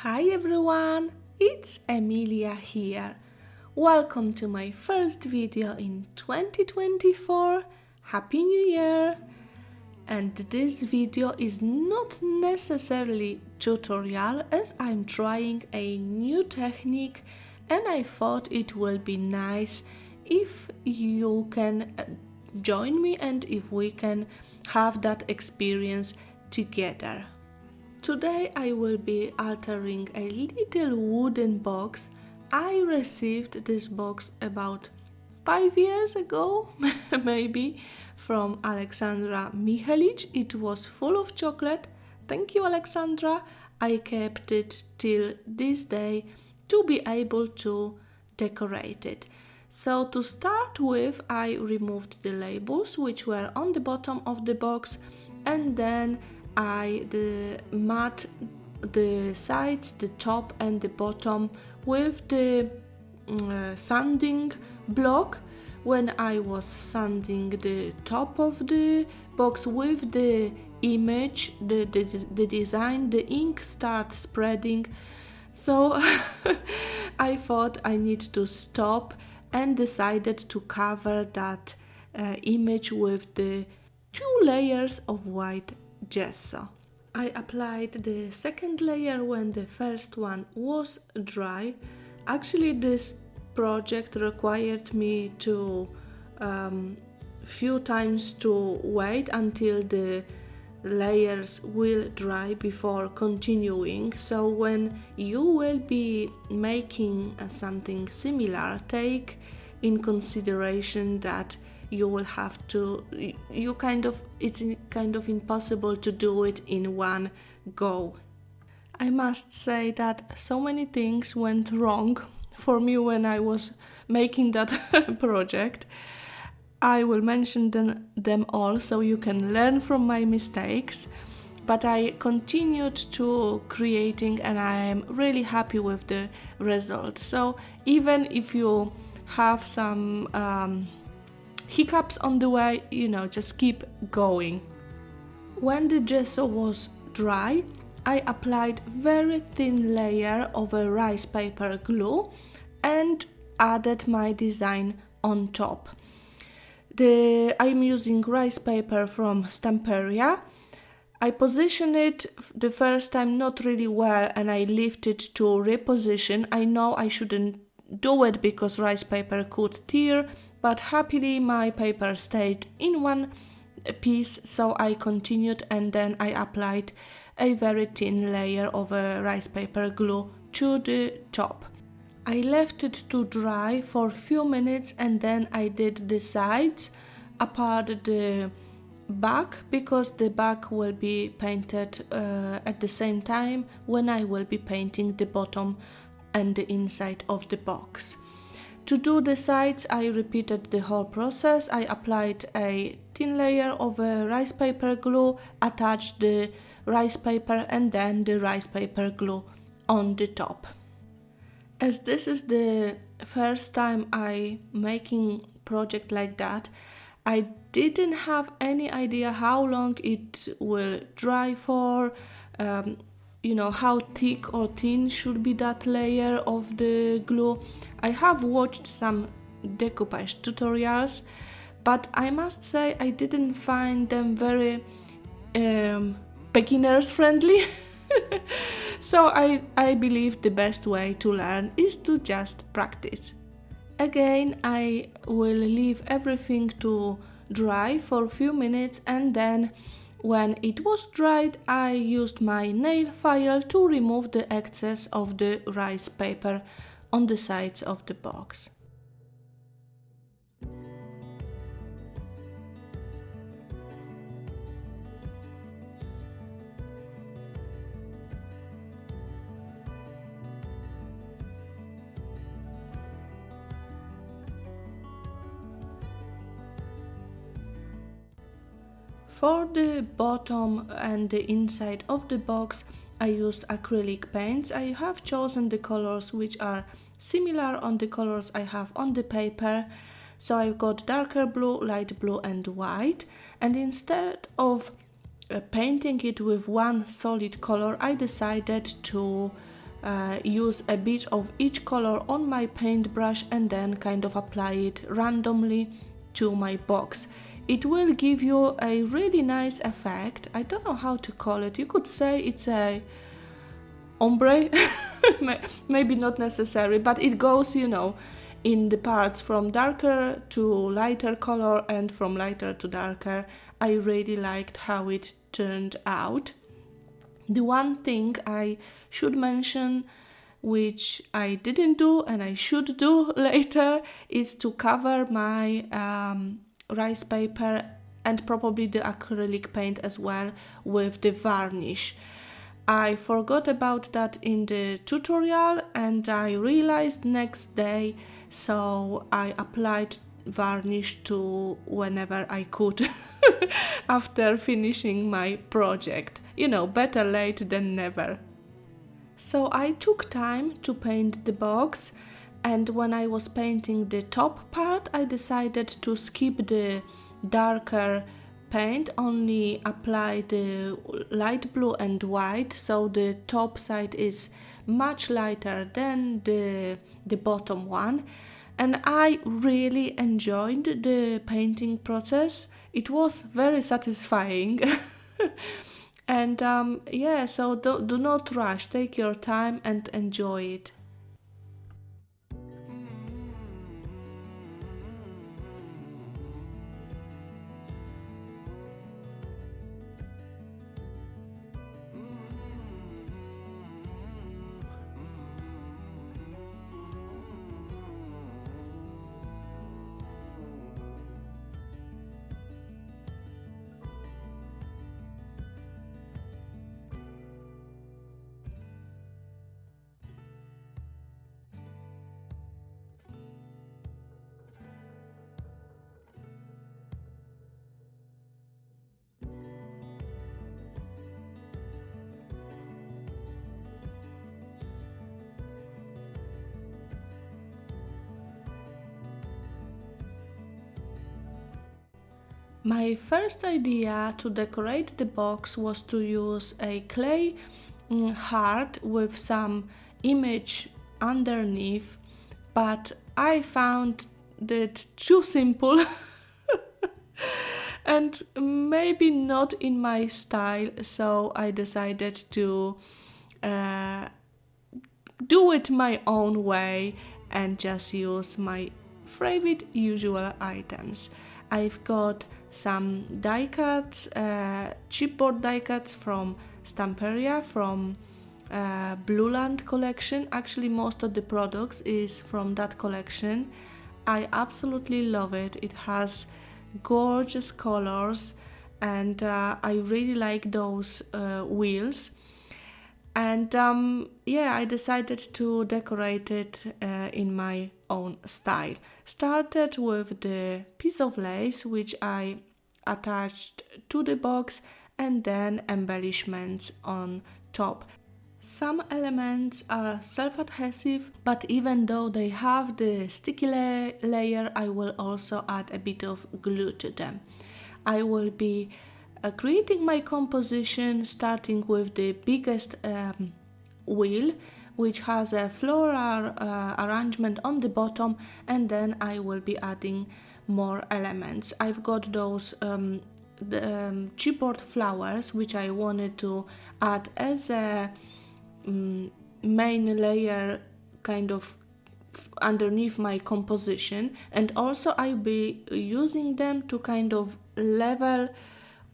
Hi everyone, it's Emilia here. Welcome to my first video in 2024. Happy New Year! And this video is not necessarily tutorial as I'm trying a new technique and I thought it will be nice if you can join me and if we can have that experience together. Today I will be altering a little wooden box. I received this box about 5 years ago, maybe, from Alexandra Michalic. It was full of chocolate. Thank you, Alexandra. I kept it till this day to be able to decorate it. So to start with, I removed the labels which were on the bottom of the box, and then I mat the sides, the top and the bottom with the sanding block. When I was sanding the top of the box with the image, the design, the ink started spreading. So I thought I need to stop and decided to cover that image with the 2 layers of white gesso. I applied the second layer when the first one was dry. Actually, this project required me to few times to wait until the layers will dry before continuing. So when you will be making something similar, take in consideration that you will have to, it's kind of impossible to do it in one go. I must say that so many things went wrong for me when I was making that project. I will mention them all so you can learn from my mistakes, but I continued to creating and I am really happy with the result. So even if you have some hiccups on the way, just keep going. When the gesso was dry, I applied very thin layer of a rice paper glue and added my design on top. I'm using rice paper from Stamperia. I positioned it the first time not really well and I lifted to reposition. I know I shouldn't do it because rice paper could tear, but happily my paper stayed in one piece, so I continued and then I applied a very thin layer of a rice paper glue to the top. I left it to dry for a few minutes and then I did the sides apart the back, because the back will be painted at the same time when I will be painting the bottom and the inside of the box. To do the sides, I repeated the whole process. I applied a thin layer of rice paper glue, attached the rice paper and then the rice paper glue on the top. As this is the first time I making project like that, I didn't have any idea how long it will dry for, how thick or thin should be that layer of the glue. I have watched some decoupage tutorials, but I must say I didn't find them very beginners friendly. So I believe the best way to learn is to just practice. Again, I will leave everything to dry for a few minutes and then when it was dried, I used my nail file to remove the excess of the rice paper on the sides of the box. For the bottom and the inside of the box, I used acrylic paints. I have chosen the colors which are similar on the colors I have on the paper. So I've got darker blue, light blue and white. And instead of painting it with one solid color, I decided to use a bit of each color on my paintbrush and then kind of apply it randomly to my box. It will give you a really nice effect. I don't know how to call it. You could say it's a ombre, maybe not necessary, but it goes, you know, in the parts from darker to lighter color and from lighter to darker. I really liked how it turned out. The one thing I should mention, which I didn't do and I should do later, is to cover my rice paper and probably the acrylic paint as well with the varnish. I forgot about that in the tutorial and I realized next day, so I applied varnish to whenever I could after finishing my project. You know, better late than never. So I took time to paint the box, and when I was painting the top part, I decided to skip the darker paint, only apply the light blue and white, so the top side is much lighter than the bottom one. And I really enjoyed the painting process. It was very satisfying. And yeah, so do not rush, take your time and enjoy it. My first idea to decorate the box was to use a clay heart with some image underneath, but I found that too simple and maybe not in my style, so I decided to do it my own way and just use my favorite usual items. I've got some die cuts, chipboard die cuts from Stamperia, from Blueland collection. Actually, most of the products is from that collection. I absolutely love it. It has gorgeous colors and I really like those wheels. And yeah, I decided to decorate it in my own style. Started with the piece of lace which I attached to the box and then embellishments on top. Some elements are self-adhesive, but even though they have the sticky layer, I will also add a bit of glue to them. I will be creating my composition starting with the biggest wheel, which has a floral arrangement on the bottom, and then I will be adding more elements. I've got those chipboard flowers which I wanted to add as a main layer kind of underneath my composition, and also I'll be using them to kind of level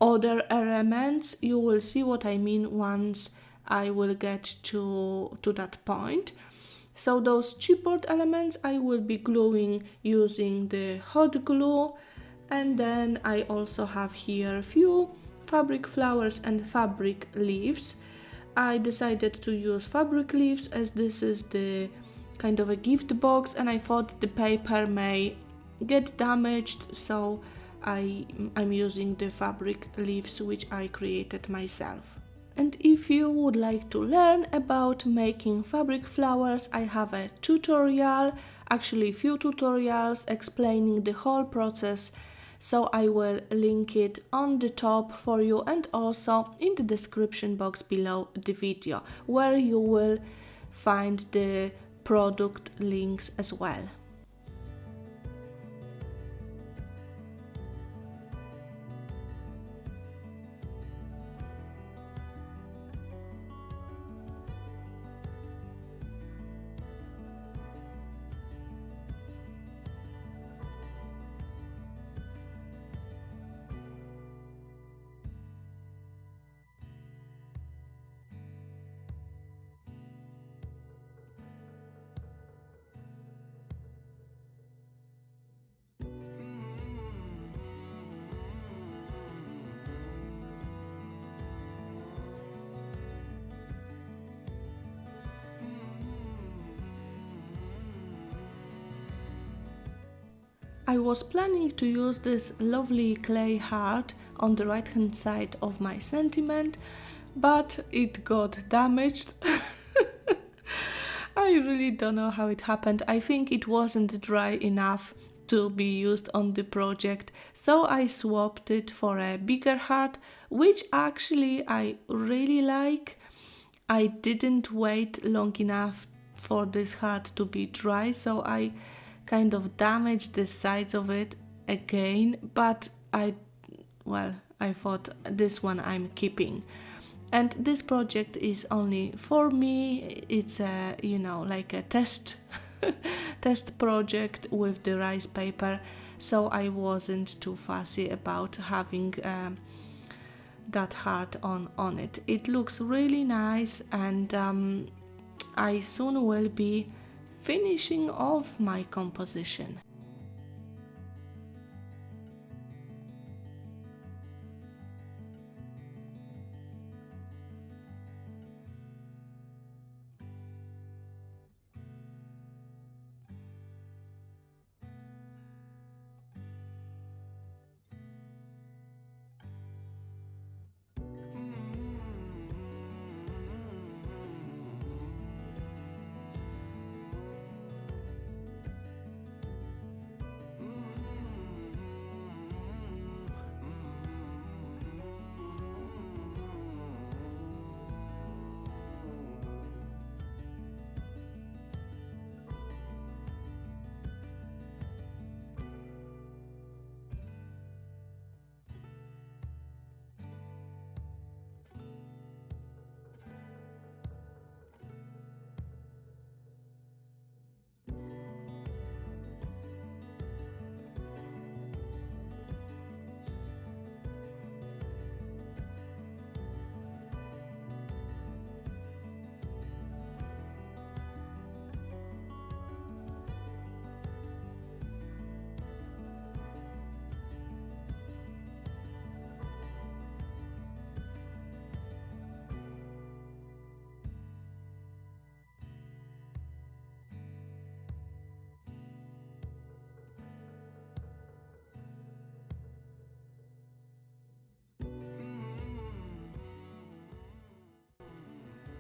other elements. You will see what I mean once I will get to that point. So those chipboard elements I will be gluing using the hot glue, and then I also have here a few fabric flowers and fabric leaves. I decided to use fabric leaves as this is the kind of a gift box, and I thought the paper may get damaged, so I'm using the fabric leaves which I created myself. And if you would like to learn about making fabric flowers, I have a tutorial, actually few tutorials explaining the whole process, so I will link it on the top for you and also in the description box below the video, where you will find the product links as well. I was planning to use this lovely clay heart on the right hand side of my sentiment, but it got damaged. I really don't know how it happened. I think it wasn't dry enough to be used on the project, so I swapped it for a bigger heart, which actually I really like. I didn't wait long enough for this heart to be dry, so I kind of damaged the sides of it again, but I thought this one I'm keeping. And this project is only for me. It's a, like a test test project with the rice paper, so I wasn't too fussy about having that heart on it. It looks really nice, and I soon will be finishing off my composition.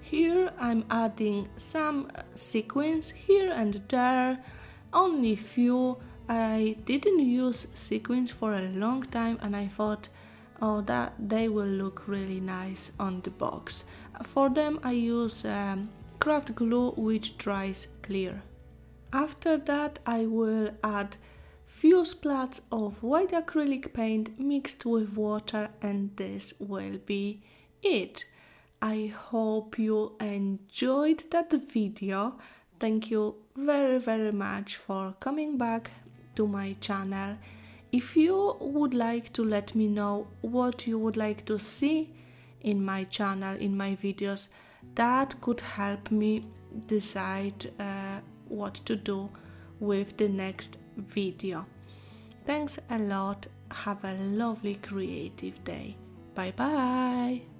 Here I'm adding some sequins here and there, only few. I didn't use sequins for a long time, and I thought, oh, that they will look really nice on the box. For them I use craft glue, which dries clear. After that I will add few splats of white acrylic paint mixed with water, and this will be it. I hope you enjoyed that video. Thank you very much for coming back to my channel. If you would like to let me know what you would like to see in my channel, in my videos, that could help me decide what to do with the next video. Thanks a lot. Have a lovely creative day. Bye bye.